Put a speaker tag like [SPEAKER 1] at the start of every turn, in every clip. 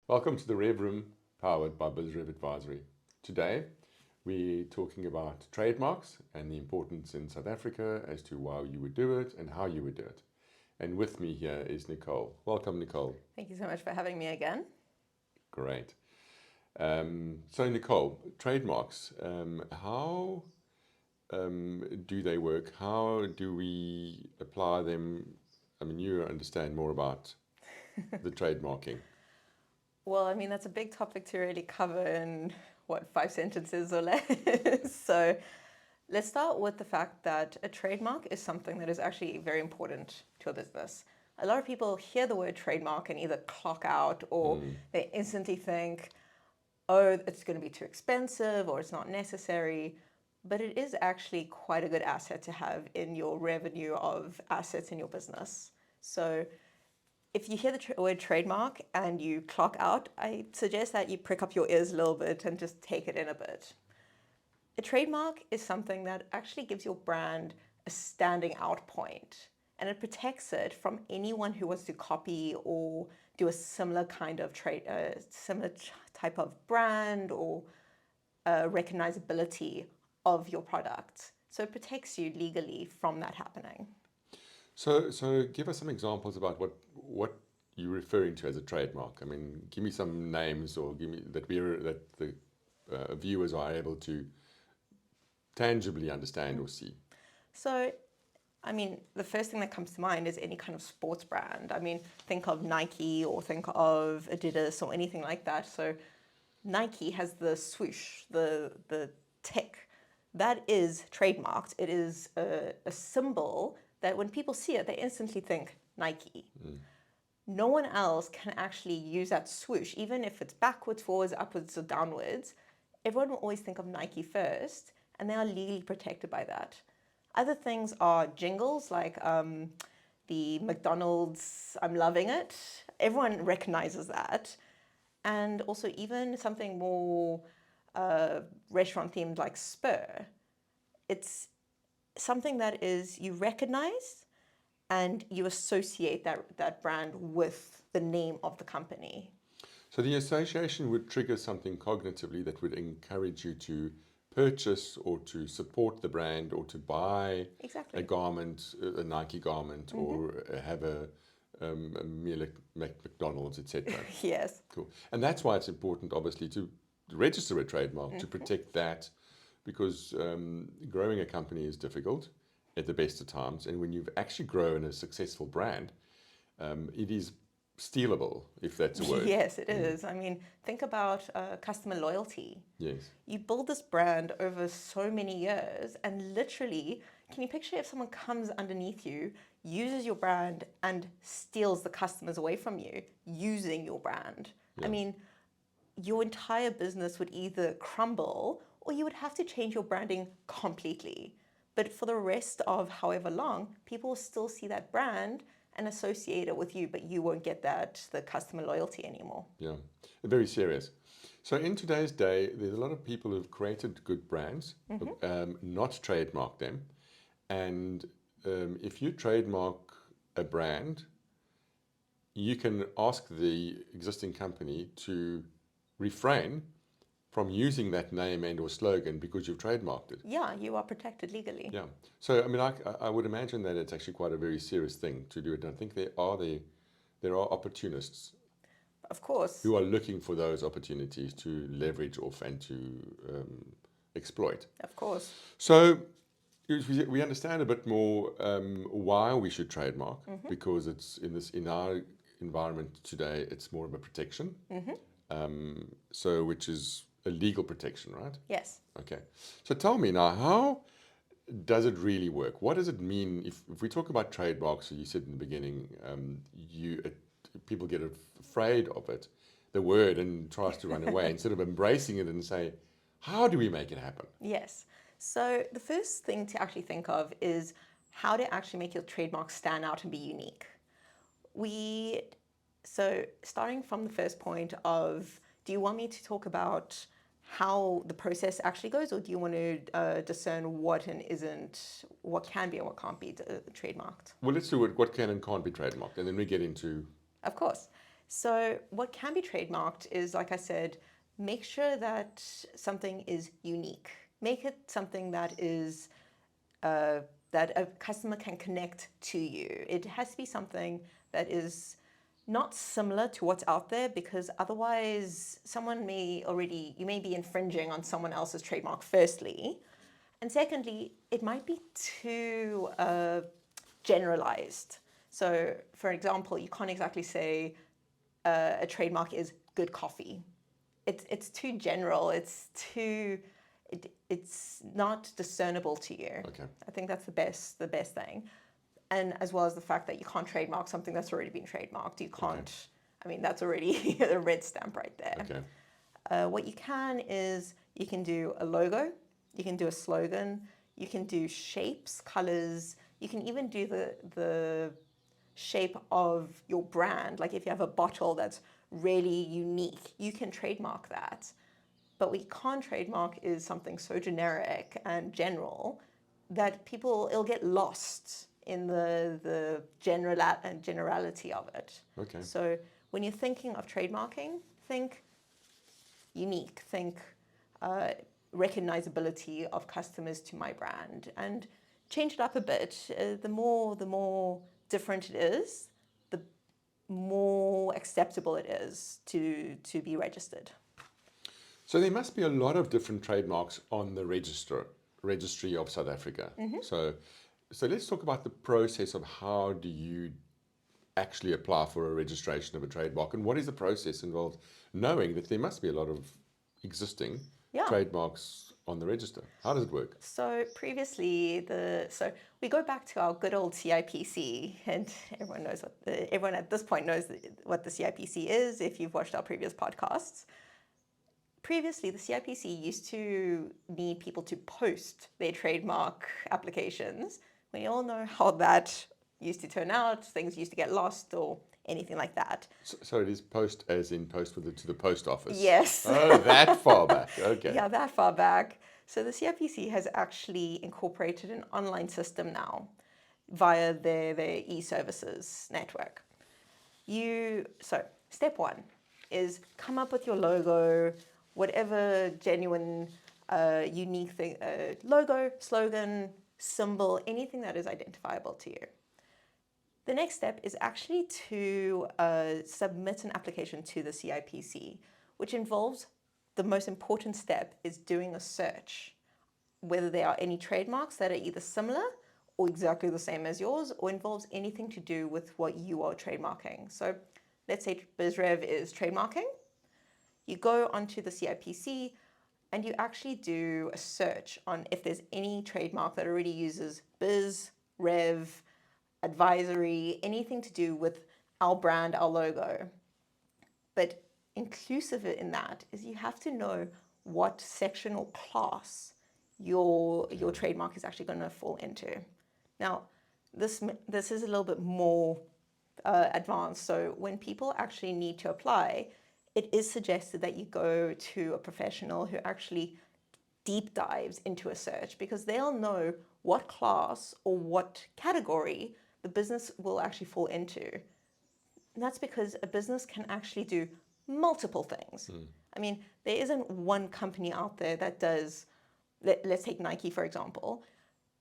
[SPEAKER 1] Welcome to the Rev Room, powered by BizRev Advisory. Today, we're talking about trademarks and the importance in South Africa as to why you would do it and how you would do it. And with me here is Nicole. Welcome, Nicole.
[SPEAKER 2] Thank you so much for having me again.
[SPEAKER 1] Great. So, Nicole, trademarks, how do they work? How do we apply them? I mean, you understand more about the trademarking.
[SPEAKER 2] Well, that's a big topic to really cover in, 5 sentences or less. So let's start with the fact that a trademark is something that is actually very important to a business. A lot of people hear the word trademark and either clock out or they instantly think, oh, it's going to be too expensive or it's not necessary. But it is actually quite a good asset to have in your revenue of assets in your business. So if you hear the word trademark and you clock out, I suggest that you prick up your ears a little bit and just take it in a bit. A trademark is something that actually gives your brand a standing out point, and it protects it from anyone who wants to copy or do a similar kind of similar type of brand or recognizability of your product. So it protects you legally from that happening.
[SPEAKER 1] So give us some examples about what you're referring to as a trademark. I mean, give me some names, or give me that the viewers are able to tangibly understand or see.
[SPEAKER 2] So, the first thing that comes to mind is any kind of sports brand. Think of Nike or think of Adidas or anything like that. So, Nike has the swoosh, the tick. That is trademarked. It is a symbol that when people see it, they instantly think Nike. No one else can actually use that swoosh, even if it's backwards, forwards, upwards, or downwards. Everyone will always think of Nike first, and they are legally protected by that. Other things are jingles, like the McDonald's I'm loving it. Everyone recognizes that. And also even something more restaurant themed like Spur. It's something that is you recognize and you associate that brand with the name of the company.
[SPEAKER 1] So the association would trigger something cognitively that would encourage you to purchase or to support the brand or to buy
[SPEAKER 2] Exactly.
[SPEAKER 1] a garment, a Nike garment, or have a meal at McDonald's, etc.
[SPEAKER 2] Yes.
[SPEAKER 1] Cool. And that's why it's important, obviously, to register a trademark to protect that, because growing a company is difficult at the best of times. And when you've actually grown a successful brand, it is stealable, if that's a word.
[SPEAKER 2] Yes, it is. Think about customer loyalty.
[SPEAKER 1] Yes.
[SPEAKER 2] You build this brand over so many years, and literally, can you picture if someone comes underneath you, uses your brand, and steals the customers away from you using your brand?
[SPEAKER 1] Yeah.
[SPEAKER 2] Your entire business would either crumble or you would have to change your branding completely. But for the rest of however long, people will still see that brand and associate it with you, but you won't get the customer loyalty anymore.
[SPEAKER 1] Yeah, very serious. So in today's day, there's a lot of people who've created good brands, not trademarked them. And if you trademark a brand, you can ask the existing company to refrain from using that name and or slogan because you've trademarked it.
[SPEAKER 2] Yeah, you are protected legally.
[SPEAKER 1] Yeah. So I would imagine that it's actually quite a very serious thing to do it. And I think there are opportunists,
[SPEAKER 2] Of course.
[SPEAKER 1] who are looking for those opportunities to leverage off and to exploit.
[SPEAKER 2] Of course.
[SPEAKER 1] So we understand a bit more why we should trademark, because it's in our environment today, it's more of a protection. So which is a legal protection, right?
[SPEAKER 2] Yes.
[SPEAKER 1] Okay. So tell me now, how does it really work? What does it mean if we talk about trademarks? So you said in the beginning, people get afraid of it, the word, and tries to run away instead of embracing it and say, how do we make it happen?
[SPEAKER 2] Yes. So the first thing to actually think of is how to actually make your trademark stand out and be unique. So starting from the first point of, do you want me to talk about how the process actually goes, or do you want to discern what and isn't, what can be and what can't be trademarked?
[SPEAKER 1] Well, let's do what can and can't be trademarked, and then we get into...
[SPEAKER 2] Of course. So what can be trademarked is, like I said, make sure that something is unique. Make it something that is that a customer can connect to you. It has to be something that is not similar to what's out there, because otherwise you may be infringing on someone else's trademark, firstly. And secondly, it might be too generalized. So, for example, you can't exactly say a trademark is good coffee. It's too general. It's not discernible to you.
[SPEAKER 1] Okay.
[SPEAKER 2] I think that's the best thing. And as well as the fact that you can't trademark something that's already been trademarked. You can't,
[SPEAKER 1] Okay.
[SPEAKER 2] I mean, that's already a red stamp right there.
[SPEAKER 1] Okay.
[SPEAKER 2] What you can is you can do a logo, you can do a slogan, you can do shapes, colors, you can even do the shape of your brand. Like if you have a bottle that's really unique, you can trademark that. But what you can't trademark is something so generic and general that it'll get lost in the generality of it.
[SPEAKER 1] Okay.
[SPEAKER 2] So when you're thinking of trademarking, think unique, think recognizability of customers to my brand, and change it up a bit. The more different it is, the more acceptable it is to be registered.
[SPEAKER 1] So there must be a lot of different trademarks on the registry of South Africa. So let's talk about the process of how do you actually apply for a registration of a trademark, and what is the process involved, knowing that there must be a lot of existing trademarks on the register. How does it work?
[SPEAKER 2] So previously, we go back to our good old CIPC, and everyone at this point knows what the CIPC is if you've watched our previous podcasts. Previously, the CIPC used to need people to post their trademark applications. We all know how that used to turn out. Things used to get lost or anything like that.
[SPEAKER 1] So it is post as in post to the post office?
[SPEAKER 2] Yes.
[SPEAKER 1] Oh, that far back. Okay.
[SPEAKER 2] Yeah, that far back. So the CIPC has actually incorporated an online system now via their e-services network. So step one is come up with your logo, whatever genuine, unique thing, logo, slogan, symbol, anything that is identifiable to you. The next step is actually to submit an application to the CIPC, which involves the most important step is doing a search, whether there are any trademarks that are either similar or exactly the same as yours, or involves anything to do with what you are trademarking. So let's say BizRev is trademarking. You go onto the CIPC and you actually do a search on if there's any trademark that already uses biz, rev, advisory, anything to do with our brand, our logo. But inclusive in that is you have to know what section or class your trademark is actually going to fall into. Now, this is a little bit more advanced. So when people actually need to apply, it is suggested that you go to a professional who actually deep dives into a search, because they'll know what class or what category the business will actually fall into. And that's because a business can actually do multiple things. I mean, there isn't one company out there that does, let's take Nike, for example.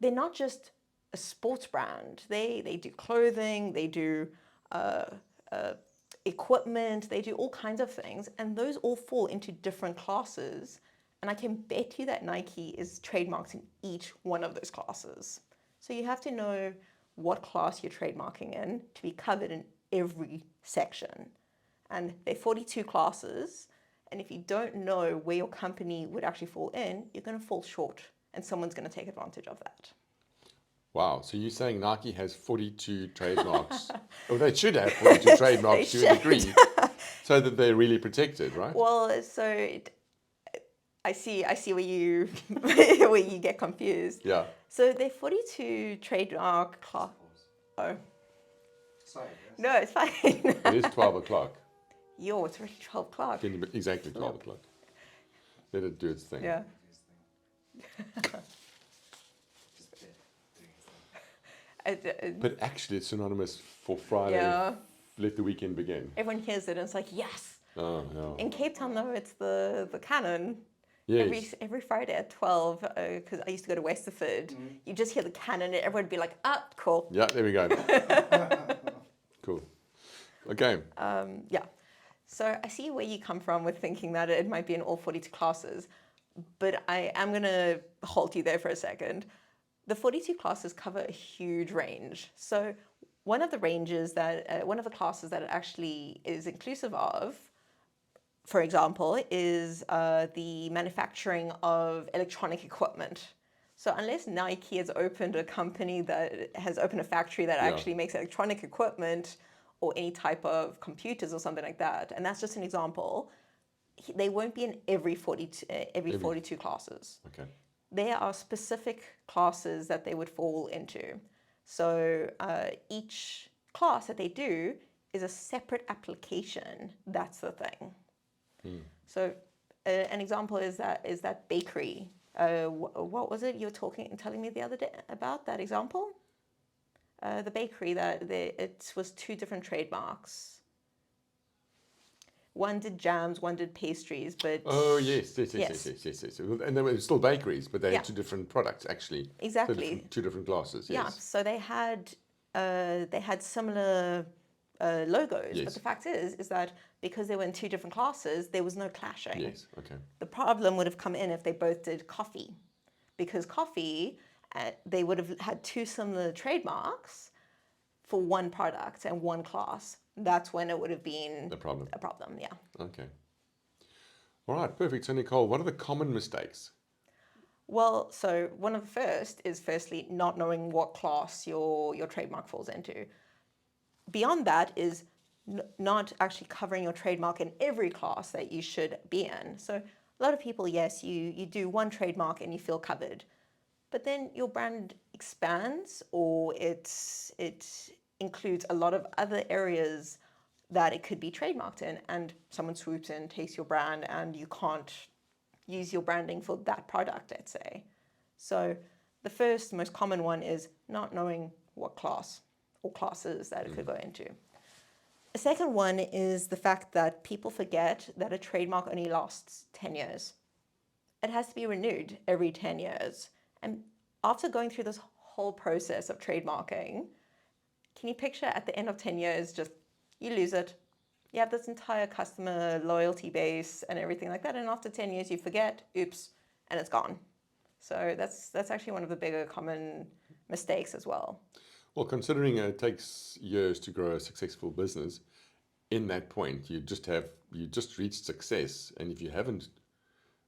[SPEAKER 2] They're not just a sports brand. They do clothing, they do equipment, they do all kinds of things, and those all fall into different classes. And I can bet you that Nike is trademarked in each one of those classes. So you have to know what class you're trademarking in to be covered in every section. And there are 42 classes, and if you don't know where your company would actually fall in, you're going to fall short, and someone's going to take advantage of that.
[SPEAKER 1] Wow, so you're saying Nike has 42 trademarks? Oh, they should have 42 trademarks to a degree, so that they're really protected, right?
[SPEAKER 2] Well, I see where you where you get confused.
[SPEAKER 1] Yeah.
[SPEAKER 2] So there are 42 trademark class. Oh.
[SPEAKER 3] Sorry.
[SPEAKER 2] No, it's fine.
[SPEAKER 1] It is 12 o'clock.
[SPEAKER 2] Yo, it's already 12 o'clock.
[SPEAKER 1] Exactly 12 o'clock. Let it do its thing.
[SPEAKER 2] Yeah.
[SPEAKER 1] But actually, it's synonymous for Friday.
[SPEAKER 2] Yeah.
[SPEAKER 1] let the weekend begin.
[SPEAKER 2] Everyone hears it and it's like, yes.
[SPEAKER 1] Oh, no.
[SPEAKER 2] In Cape Town, though, it's the cannon.
[SPEAKER 1] Yes.
[SPEAKER 2] Every Friday at 12, because I used to go to Westerford, you just hear the cannon and everyone would be like, ah, cool.
[SPEAKER 1] Yeah, there we go. Cool. Okay.
[SPEAKER 2] Yeah. So I see where you come from with thinking that it might be in all 42 classes, but I am going to halt you there for a second. The 42 classes cover a huge range. So one of the classes that it actually is inclusive of, for example, is the manufacturing of electronic equipment. So unless Nike has opened a factory that actually makes electronic equipment or any type of computers or something like that, and that's just an example, they won't be in every 42 classes.
[SPEAKER 1] Okay.
[SPEAKER 2] There are specific classes that they would fall into. So each class that they do is a separate application. That's the thing. So an example is that bakery. What was it you were telling me the other day about that example? The bakery it was 2 different trademarks. One did jams, one did pastries, but
[SPEAKER 1] Oh, yes. And they were still bakeries, but they had 2 different products, actually.
[SPEAKER 2] Exactly.
[SPEAKER 1] 2 different classes, yes.
[SPEAKER 2] Yeah, so they had similar logos,
[SPEAKER 1] Yes.
[SPEAKER 2] but the fact is that because they were in 2 different classes, there was no clashing.
[SPEAKER 1] Yes, okay.
[SPEAKER 2] The problem would have come in if they both did coffee, because coffee, they would have had 2 similar trademarks for one product and one class. That's when it would have been
[SPEAKER 1] A problem.
[SPEAKER 2] yeah.
[SPEAKER 1] Okay. All right, perfect. So, Nicole, what are the common mistakes?
[SPEAKER 2] Well, so one of the first is firstly not knowing what class your trademark falls into. Beyond that is not actually covering your trademark in every class that you should be in. So a lot of people, yes, you do one trademark and you feel covered, but then your brand expands or it includes a lot of other areas that it could be trademarked in, and someone swoops in, takes your brand, and you can't use your branding for that product, let's say. So the first most common one is not knowing what class or classes that it could go into. A second one is the fact that people forget that a trademark only lasts 10 years. It has to be renewed every 10 years. And after going through this whole process of trademarking, can you picture at the end of 10 years, just you lose it. You have this entire customer loyalty base and everything like that. And after 10 years, you forget, oops, and it's gone. So that's actually one of the bigger common mistakes as well.
[SPEAKER 1] Well, considering it takes years to grow a successful business, in that point, you just reached success. And if you haven't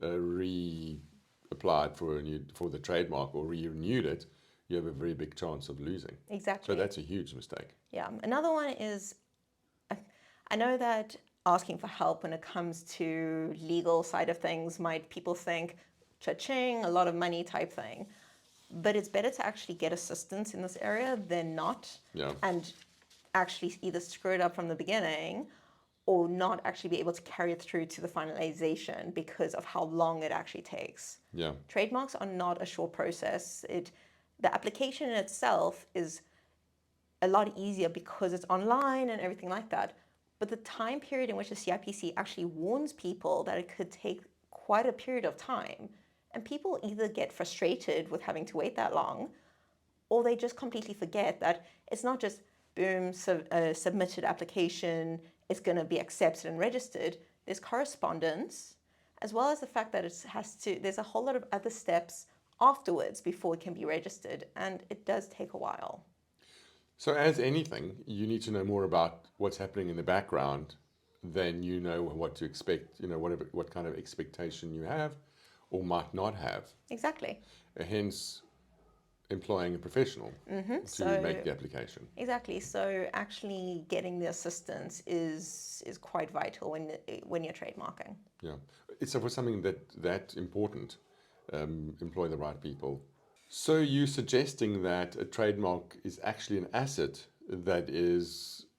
[SPEAKER 1] reapplied for the trademark or renewed it, you have a very big chance of losing.
[SPEAKER 2] Exactly.
[SPEAKER 1] So that's a huge mistake.
[SPEAKER 2] Yeah. Another one is, I know that asking for help when it comes to legal side of things people think, cha-ching, a lot of money type thing. But it's better to actually get assistance in this area than not.
[SPEAKER 1] Yeah.
[SPEAKER 2] And actually either screw it up from the beginning or not actually be able to carry it through to the finalization because of how long it actually takes.
[SPEAKER 1] Yeah.
[SPEAKER 2] Trademarks are not a short process. The application in itself is a lot easier because it's online and everything like that. But the time period in which the CIPC actually warns people that it could take quite a period of time, and people either get frustrated with having to wait that long, or they just completely forget that it's not just boom, submitted application, it's going to be accepted and registered. There's correspondence, as well as the fact that there's a whole lot of other steps afterwards before it can be registered, and it does take a while.
[SPEAKER 1] So as anything, you need to know more about what's happening in the background than you know what to expect, what kind of expectation you have or might not have.
[SPEAKER 2] Exactly.
[SPEAKER 1] Hence, employing a professional to make the application.
[SPEAKER 2] Exactly. So actually getting the assistance is quite vital when you're trademarking.
[SPEAKER 1] Yeah. It's for something that important, employ the right people. So you're suggesting that a trademark is actually an asset that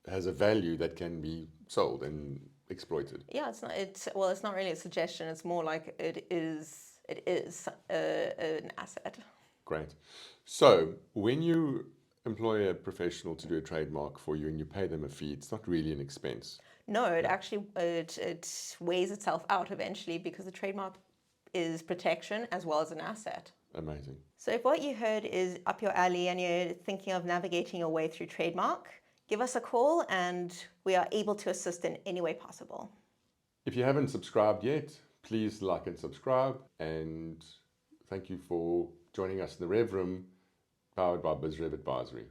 [SPEAKER 1] has a value that can be sold and exploited.
[SPEAKER 2] Yeah, it's not really a suggestion. It's more like it is an asset.
[SPEAKER 1] Great. So when you employ a professional to do a trademark for you and you pay them a fee, it's not really an expense.
[SPEAKER 2] No, it actually it weighs itself out eventually because the trademark is protection as well as an asset.
[SPEAKER 1] Amazing.
[SPEAKER 2] So if what you heard is up your alley and you're thinking of navigating your way through trademark, give us a call and we are able to assist in any way possible.
[SPEAKER 1] If you haven't subscribed yet, please like and subscribe, and thank you for joining us in the Rev Room, powered by BizRev Advisory.